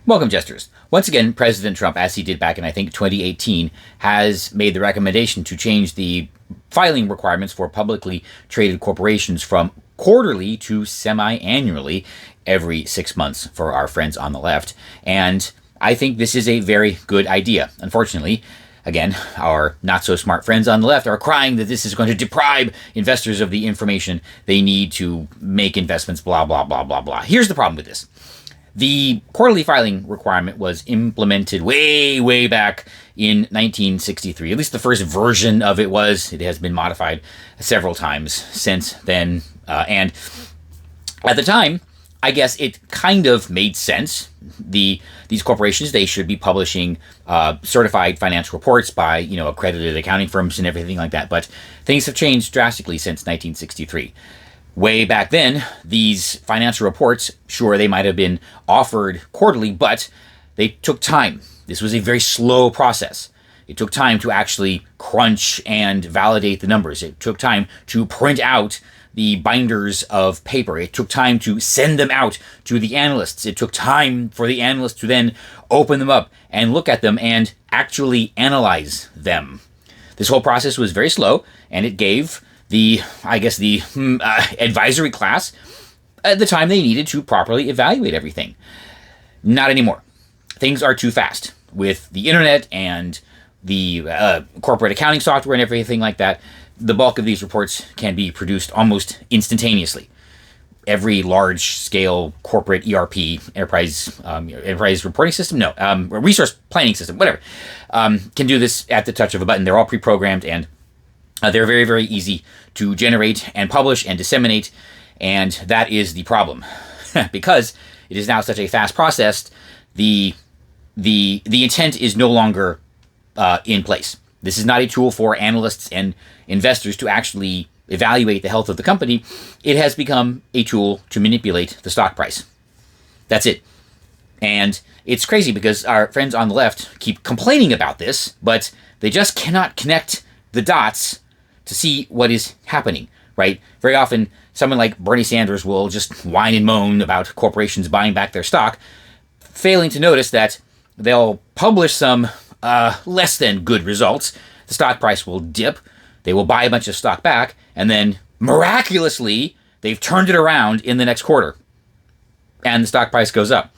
Welcome, jesters. Once again, President Trump, as he did back in, I think, 2018, has made the recommendation to change the filing requirements for publicly traded corporations from quarterly to semi-annually every 6 months for our friends on the left. And I think this is a very good idea. Unfortunately, again, our not-so-smart friends on the left are crying that this is going to deprive investors of the information they need to make investments, blah, blah, blah, blah, blah. Here's the problem with this. The quarterly filing requirement was implemented way, way back in 1963. At least the first version of it was. It has been modified several times since then. And at the time, I guess it kind of made sense. These corporations, they should be publishing certified financial reports by, accredited accounting firms and everything like that. But things have changed drastically since 1963. Way back then, these financial reports, sure, they might have been offered quarterly, but they took time. This was a very slow process. It took time to actually crunch and validate the numbers. It took time to print out the binders of paper. It took time to send them out to the analysts. It took time for the analysts to then open them up and look at them and actually analyze them. This whole process was very slow, and it gave the advisory class the time they needed to properly evaluate everything. Not anymore. Things are too fast. With the internet and the corporate accounting software and everything like that, the bulk of these reports can be produced almost instantaneously. Every large-scale corporate ERP, enterprise reporting system, resource planning system, whatever, can do this at the touch of a button. They're all pre-programmed, and they're very, very easy to generate and publish and disseminate, and that is the problem. Because it is now such a fast process, the intent is no longer in place. This is not a tool for analysts and investors to actually evaluate the health of the company. It has become a tool to manipulate the stock price. That's it. And it's crazy because our friends on the left keep complaining about this, but they just cannot connect the dots to see what is happening, right? Very often, someone like Bernie Sanders will just whine and moan about corporations buying back their stock, failing to notice that they'll publish some less than good results. The stock price will dip. They will buy a bunch of stock back, and then miraculously, they've turned it around in the next quarter, and the stock price goes up.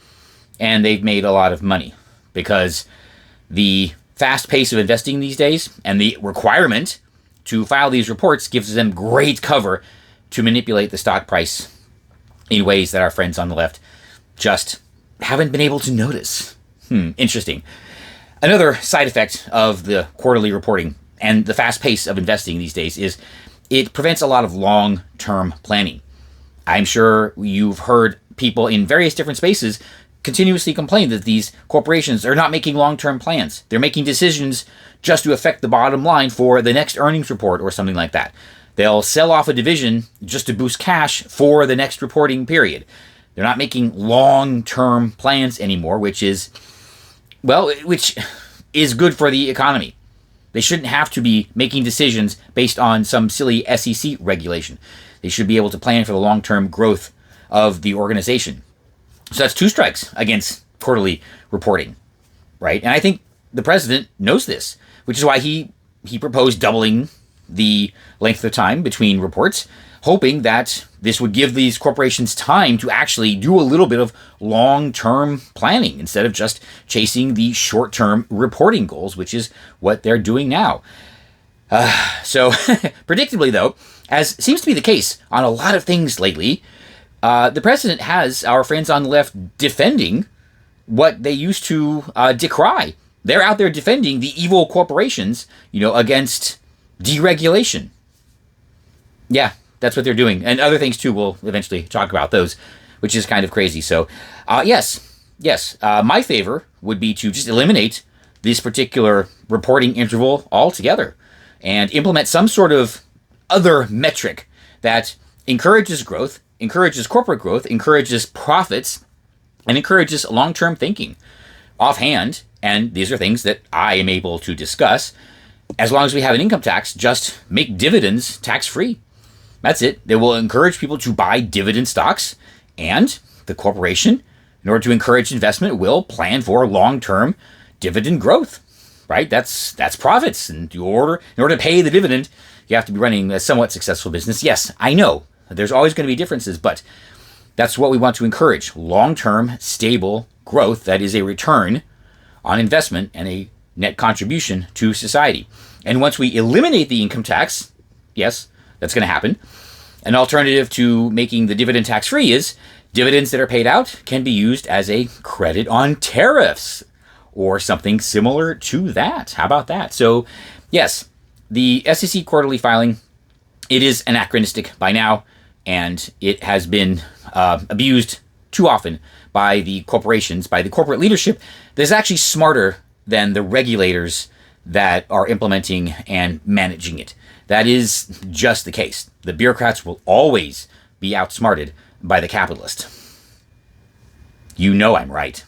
And they've made a lot of money because the fast pace of investing these days and the requirement to file these reports gives them great cover to manipulate the stock price in ways that our friends on the left just haven't been able to notice. Interesting. Another side effect of the quarterly reporting and the fast pace of investing these days is it prevents a lot of long-term planning. I'm sure you've heard people in various different spaces continuously complain that these corporations are not making long-term plans. They're making decisions just to affect the bottom line for the next earnings report or something like that. They'll sell off a division just to boost cash for the next reporting period. They're not making long-term plans anymore, which is good for the economy. They shouldn't have to be making decisions based on some silly SEC regulation. They should be able to plan for the long-term growth of the organization. So that's two strikes against quarterly reporting, right? And I think the president knows this, which is why he proposed doubling the length of time between reports, hoping that this would give these corporations time to actually do a little bit of long-term planning instead of just chasing the short-term reporting goals, which is what they're doing now. So, predictably, though, as seems to be the case on a lot of things lately, the president has our friends on the left defending what they used to decry. They're out there defending the evil corporations, against deregulation. Yeah, that's what they're doing. And other things, too, we'll eventually talk about those, which is kind of crazy. So, yes, my favor would be to just eliminate this particular reporting interval altogether and implement some sort of other metric that encourages growth, encourages corporate growth, encourages profits, and encourages long-term thinking. Offhand, and these are things that I am able to discuss, as long as we have an income tax, just make dividends tax-free. That's it. They will encourage people to buy dividend stocks, and the corporation in order to encourage investment, will plan for long-term dividend growth, right? That's profits. And in order to pay the dividend, you have to be running a somewhat successful business. Yes, I know there's always going to be differences, but that's what we want to encourage. Long-term, stable growth that is a return on investment and a net contribution to society. And once we eliminate the income tax, yes, that's going to happen. An alternative to making the dividend tax-free is dividends that are paid out can be used as a credit on tariffs or something similar to that. How about that? So, yes, the SEC quarterly filing, it is anachronistic by now, and it has been abused too often by the corporations, by the corporate leadership that is actually smarter than the regulators that are implementing and managing it. That is just the case. The bureaucrats will always be outsmarted by the capitalist. You know I'm right.